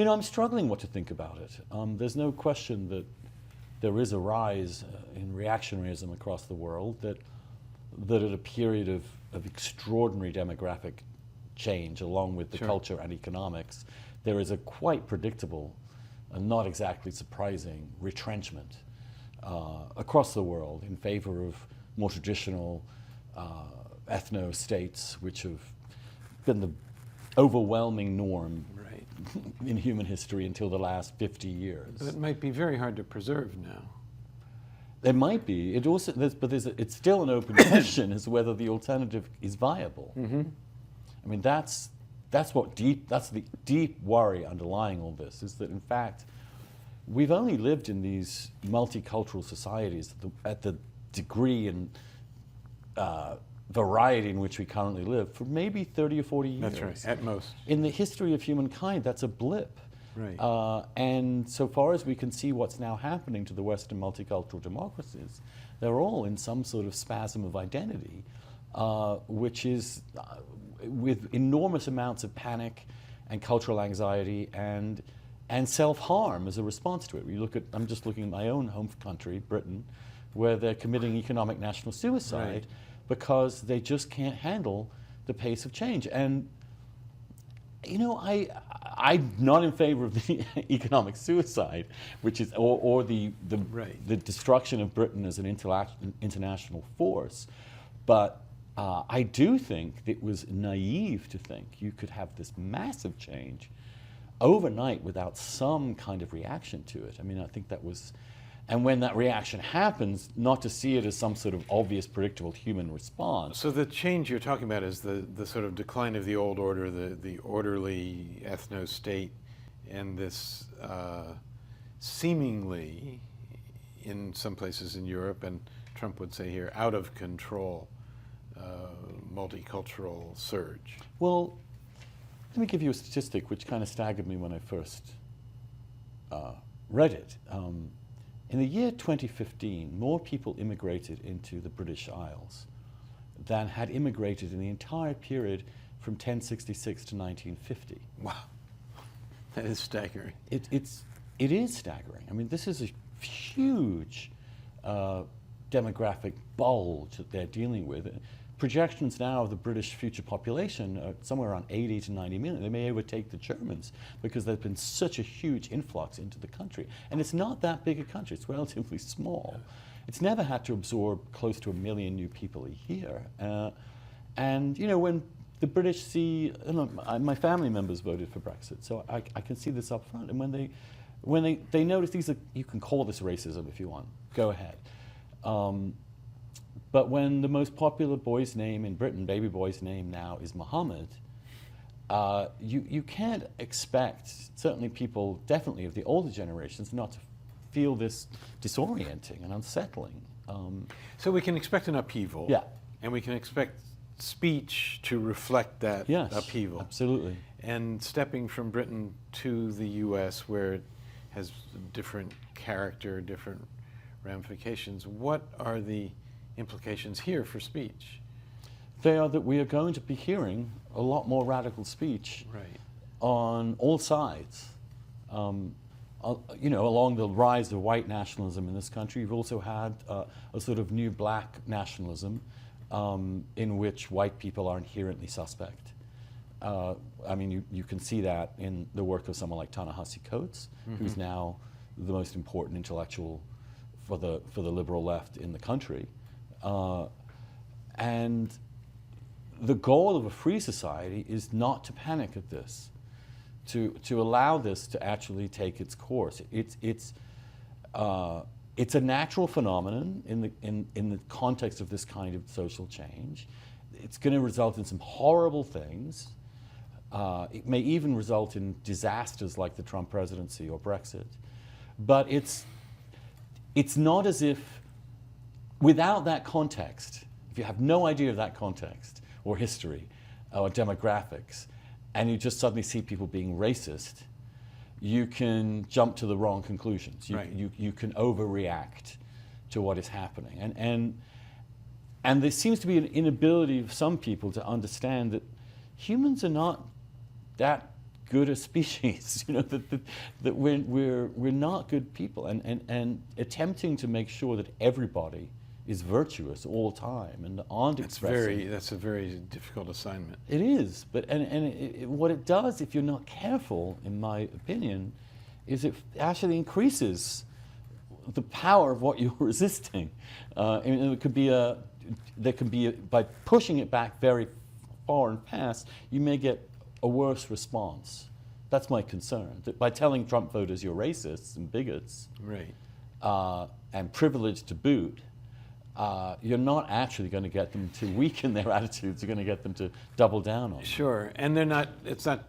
I'm struggling what to think about it. There's no question that there is a rise in reactionaryism across the world, that at a period of extraordinary demographic change, along with the culture and economics, there is a quite predictable and not exactly surprising retrenchment across the world in favor of more traditional ethno-states, which have been the overwhelming norm in human history until the last 50 years. But it might be very hard to preserve now. It might be. It also, it's still an open question as to whether the alternative is viable. I mean, that's the deep worry underlying all this, is that in fact we've only lived in these multicultural societies at the degree and variety in which we currently live for maybe 30 or 40 years. That's right, at most. In the history of humankind, that's a blip. Right. And so far as we can see what's now happening to the Western multicultural democracies, they're all in some sort of spasm of identity, which is with enormous amounts of panic and cultural anxiety and self-harm as a response to it. I'm just looking at my own home country, Britain, where they're committing economic national suicide because they just can't handle the pace of change. And I'm not in favor of the economic suicide, which is or the destruction of Britain as an international force, but I do think it was naive to think you could have this massive change overnight without some kind of reaction to it. I mean, I think that was, and when that reaction happens, not to see it as some sort of obvious, predictable human response. So the change you're talking about is the sort of decline of the old order, the orderly ethno-state, and this seemingly, in some places in Europe, and Trump would say here, out of control multicultural surge. Well, let me give you a statistic which kind of staggered me when I first read it. In the year 2015, more people immigrated into the British Isles than had immigrated in the entire period from 1066 to 1950. Wow, that is staggering. It is staggering. I mean, this is a huge demographic bulge that they're dealing with. Projections now of the British future population are somewhere around 80 to 90 million. They may overtake the Germans because there's been such a huge influx into the country. And it's not that big a country, it's relatively small. It's never had to absorb close to 1 million new people a year. And when the British see, my family members voted for Brexit, so I can see this up front. And when they notice these are, you can call this racism if you want, go ahead. But when the most popular boy's name in Britain, baby boy's name now, is Muhammad, you can't expect, certainly people definitely of the older generations, not to feel this disorienting and unsettling. So we can expect an upheaval. Yeah. And we can expect speech to reflect that upheaval. Absolutely. And stepping from Britain to the US, where it has different character, different ramifications, what are the implications here for speech? They are that we are going to be hearing a lot more radical speech on all sides. Along the rise of white nationalism in this country, you've also had a sort of new black nationalism in which white people are inherently suspect. I mean, you can see that in the work of someone like Ta-Nehisi Coates, who's now the most important intellectual for the liberal left in the country. And the goal of a free society is not to panic at this, to allow this to actually take its course. It's a natural phenomenon in the context of this kind of social change. It's going to result in some horrible things. It may even result in disasters like the Trump presidency or Brexit. But it's not as if, without that context, if you have no idea of that context or history or demographics, and you just suddenly see people being racist, you can jump to the wrong conclusions. You can overreact to what is happening. And there seems to be an inability of some people to understand that humans are not that good a species, that we're not good people, and attempting to make sure that everybody is virtuous all the time and aren't expressing. That's a very difficult assignment. It is, but what it does, if you're not careful, in my opinion, is it actually increases the power of what you're resisting. And it could be by pushing it back very far and past, you may get a worse response. That's my concern. That by telling Trump voters you're racists and bigots, Right. And privileged to boot, you're not actually going to get them to weaken their attitudes. You're going to get them to double down on it. Sure, and it's not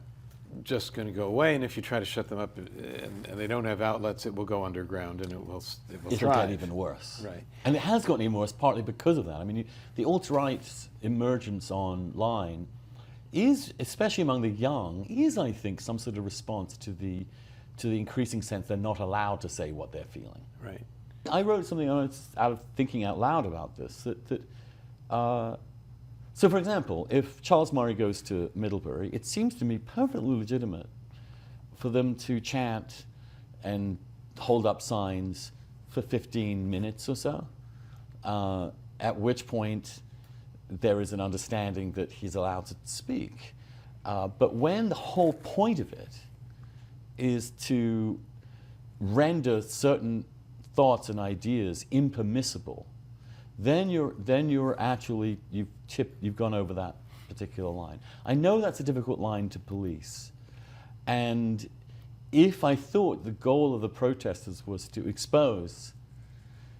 just going to go away, and if you try to shut them up and they don't have outlets, it will go underground and it will It'll thrive. get even worse. Right. And it has gotten even worse partly because of that. I mean, the alt-right's emergence online is, especially among the young, is, I think, some sort of response to the increasing sense they're not allowed to say what they're feeling. Right. I wrote something out of thinking out loud about this. So, for example, if Charles Murray goes to Middlebury, it seems to me perfectly legitimate for them to chant and hold up signs for 15 minutes or so, at which point there is an understanding that he's allowed to speak. But when the whole point of it is to render certain thoughts and ideas impermissible, then you're actually, you've gone over that particular line. I know that's a difficult line to police. And if I thought the goal of the protesters was to expose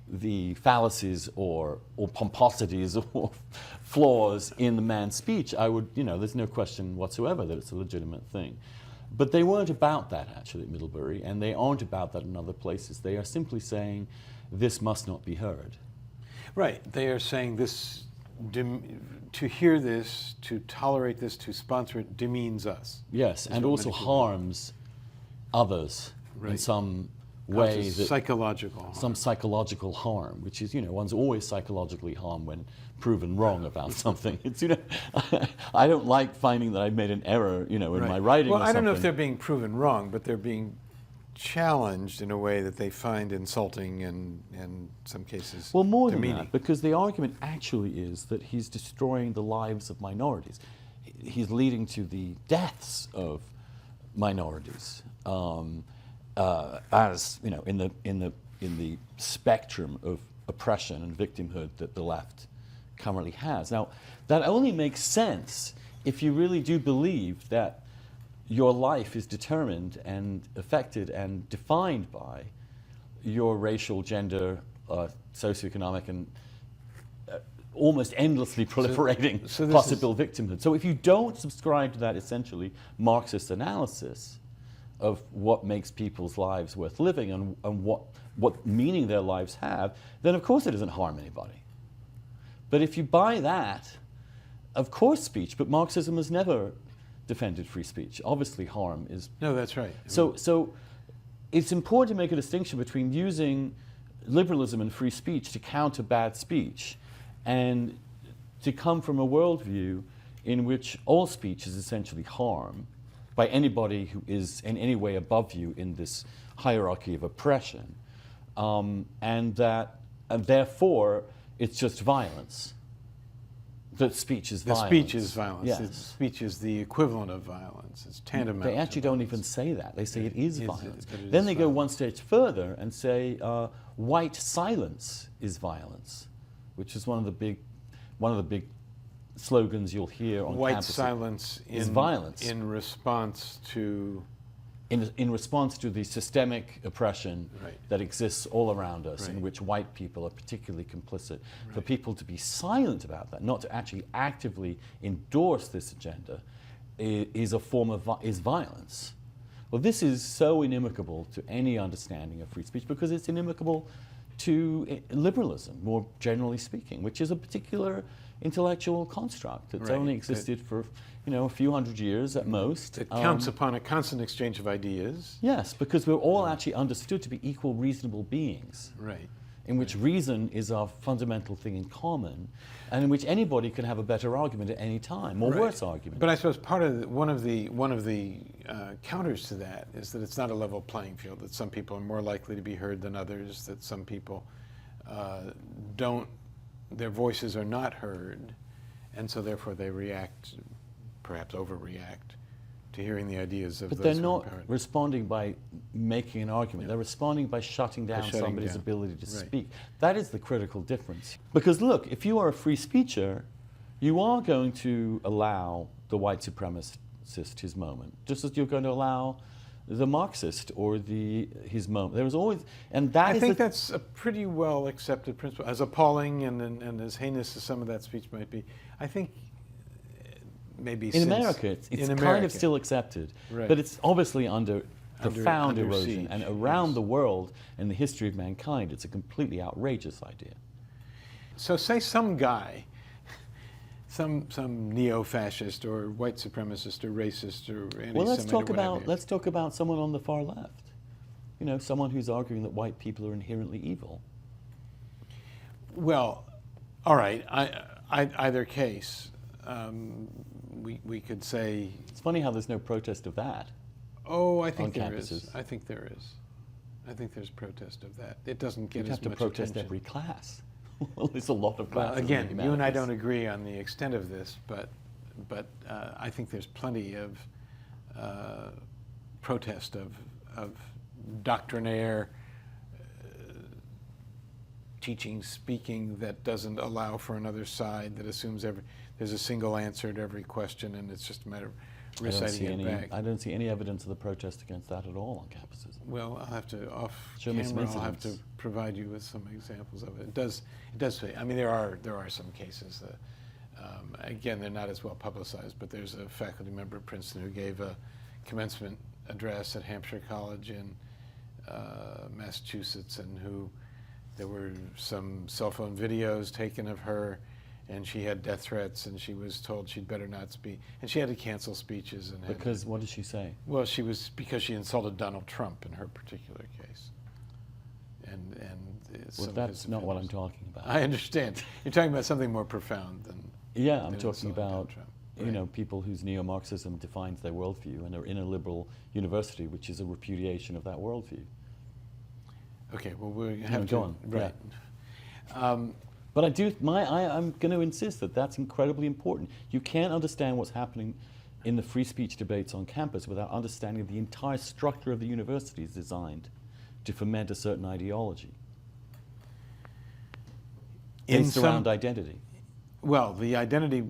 the fallacies or pomposities or flaws in the man's speech, I would, there's no question whatsoever that it's a legitimate thing. But they weren't about that actually at Middlebury, and they aren't about that in other places. They are simply saying, this must not be heard. Right. They are saying this, to hear this, to tolerate this, to sponsor it, demeans us. Yes, and also harms others in some way. That psychological harm. Some psychological harm, which is, one's always psychologically harmed when proven wrong about something. It's, I don't like finding that I've made an error, in my writing. Well, or I don't know if something. they're being proven wrong, but they're being challenged in a way that they find insulting and, in some cases, well, more demeaning. than that, because the argument actually is that he's destroying the lives of minorities. He's leading to the deaths of minorities, as in the spectrum of oppression and victimhood that the left currently has. Now, that only makes sense if you really do believe that your life is determined and affected and defined by your racial, gender, socioeconomic, and almost endlessly proliferating possible victimhood. So if you don't subscribe to that essentially Marxist analysis of what makes people's lives worth living and what meaning their lives have, then of course it doesn't harm anybody. But if you buy that, of course speech, but Marxism has never defended free speech. Obviously harm is... No, that's right. So it's important to make a distinction between using liberalism and free speech to counter bad speech and to come from a worldview in which all speech is essentially harm by anybody who is in any way above you in this hierarchy of oppression, and therefore it's just violence. That speech is violence. The speech is violence. Yes. The speech is the equivalent of violence. It's tantamount. They actually to don't violence. even say that. They say it is violence. Then Then they go one stage further and say white silence is violence, which is one of the big slogans you'll hear on white campus. silence is violence in response to in response to the systemic oppression that exists all around us, in which white people are particularly complicit. For people to be silent about that, not to actually actively endorse this agenda, is a form of violence. Well, this is so inimical to any understanding of free speech because it's inimical to liberalism, more generally speaking, which is a particular intellectual construct that's only existed for a few hundred years at most. It counts upon a constant exchange of ideas. Yes, because we're all actually understood to be equal, reasonable beings. Right. in which reason is our fundamental thing in common, and in which anybody can have a better argument at any time, or worse argument. But I suppose one of the counters to that is that it's not a level playing field. That some people are more likely to be heard than others. That some people their voices are not heard, and so therefore they react, perhaps overreact, to hearing the ideas of but those they're who are not empowered. responding by making an argument. They're responding by shutting down somebody's ability to speak. That is the critical difference. Because look, if you are a free speecher, you are going to allow the white supremacist his moment, just as you're going to allow the Marxist or his moment. There was always, and that I is think that's a pretty well accepted principle. As appalling and as heinous as some of that speech might be, I think maybe in America it's kind of still accepted, but it's obviously under profound erosion, and around the world in the history of mankind, it's a completely outrageous idea. So say some guy, some neo-fascist or white supremacist or racist or anti-Semite. Well, let's talk about someone on the far left. You know, someone who's arguing that white people are inherently evil. Well, all right. Either case, we could say. It's funny how there's no protest of that. Oh, I think there campuses. is. I think there is. I think there's protest of that. It doesn't get You'd as have to much protest attention. every class. Well, there's a lot of classes. Well, again, in you and I humanities. don't agree on the extent of this, but I think there's plenty of protest of doctrinaire teaching, speaking that doesn't allow for another side, that assumes there's a single answer to every question, and it's just a matter of reciting it back. I don't see any evidence of the protest against that at all on campuses. Well, I'll have to Show me some I'll have to incidents. provide you with some examples of it. It does say. I mean, there are some cases. Again, they're not as well publicized, but there's a faculty member at Princeton who gave a commencement address at Hampshire College in Massachusetts, and who there were some cell phone videos taken of her, and she had death threats, and she was told she'd better not speak, and she had to cancel speeches. And Because what did she say? well, because she insulted Donald Trump in her particular case. Well, that's not what I'm talking about. I understand. You're talking about something more profound than. Yeah, I'm than talking insulting Donald about Trump. you know, people whose neo-Marxism defines their worldview and are in a liberal university, which is a repudiation of that worldview. Okay, well, we have to go on. Right. But I'm going to insist that that's incredibly important. You can't understand what's happening in the free speech debates on campus without understanding the entire structure of the university is designed to foment a certain ideology based around identity. Well, the identity,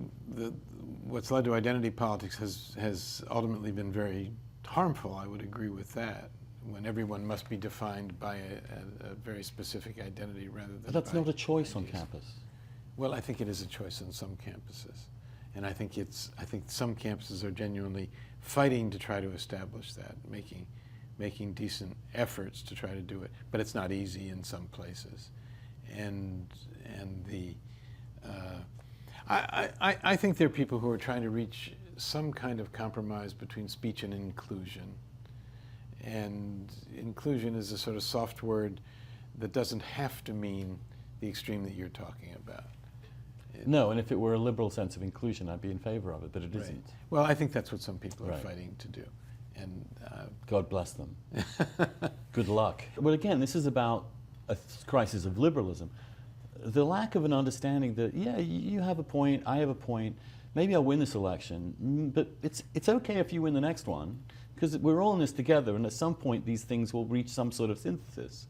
what's led to identity politics has ultimately been very harmful. I would agree with that. When everyone must be defined by a very specific identity rather than. But that's by not a choice on ideas. campus. Well, I think it is a choice on some campuses, and I think some campuses are genuinely fighting to try to establish that, making decent efforts to try to do it. But it's not easy in some places, and I think there are people who are trying to reach some kind of compromise between speech and inclusion. And inclusion is a sort of soft word that doesn't have to mean the extreme that you're talking about. No, and if it were a liberal sense of inclusion, I'd be in favor of it, but it isn't. Well, I think that's what some people are Right. fighting to do. And God bless them. Good luck. But again, this is about a crisis of liberalism. The lack of an understanding that, yeah, you have a point, I have a point, maybe I'll win this election, but it's okay if you win the next one, because we're all in this together, and at some point these things will reach some sort of synthesis,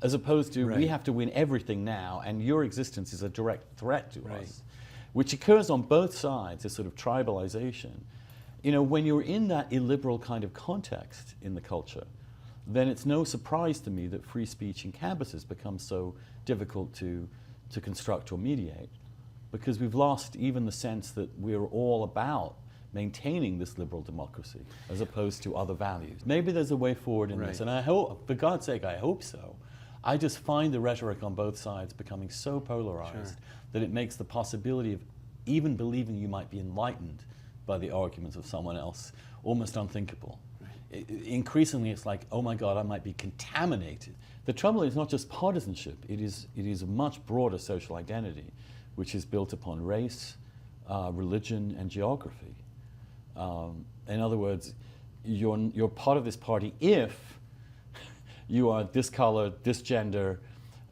as opposed to we have to win everything now, and your existence is a direct threat to us, which occurs on both sides, this sort of tribalization. You know, when you're in that illiberal kind of context in the culture, then it's no surprise to me that free speech in campuses becomes so difficult to construct or mediate, because we've lost even the sense that we're all about maintaining this liberal democracy as opposed to other values. Maybe there's a way forward in this, and I hope, for God's sake, I hope so. I just find the rhetoric on both sides becoming so polarized that it makes the possibility of even believing you might be enlightened by the arguments of someone else almost unthinkable. increasingly it's like, oh my God, I might be contaminated. The trouble is not just partisanship, it is a much broader social identity, which is built upon race, religion, and geography. In other words, you're part of this party if you are this color, this gender,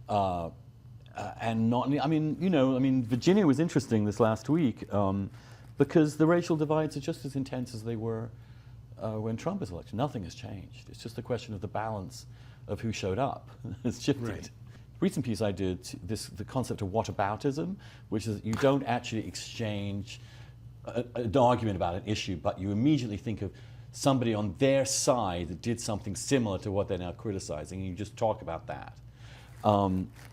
and not. I mean, Virginia was interesting this last week because the racial divides are just as intense as they were when Trump was elected. Nothing has changed. It's just a question of the balance of who showed up. It's shifted. Right. Recent piece I did, the concept of whataboutism, which is you don't actually exchange an argument about an issue, but you immediately think of somebody on their side that did something similar to what they're now criticizing, and you just talk about that.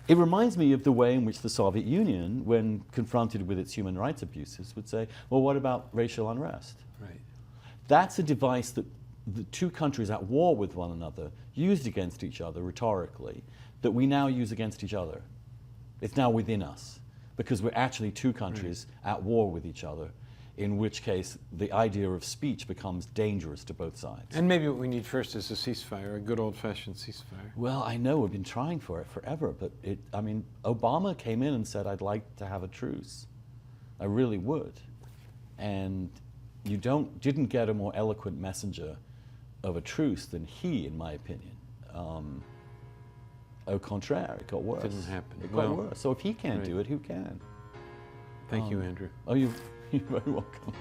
It reminds me of the way in which the Soviet Union, when confronted with its human rights abuses, would say, well, what about racial unrest? Right. That's a device that the two countries at war with one another used against each other rhetorically, that we now use against each other. It's now within us, because we're actually two countries at war with each other, in which case the idea of speech becomes dangerous to both sides. And maybe what we need first is a ceasefire, a good old-fashioned ceasefire. Well, I know we've been trying for it forever, but Obama came in and said, I'd like to have a truce. I really would. And you didn't get a more eloquent messenger of a truce than he, in my opinion. Au contraire, it got worse. It didn't happen. It got worse. So if he can't do it, who can? Thank you, Andrew. Oh, you're very welcome.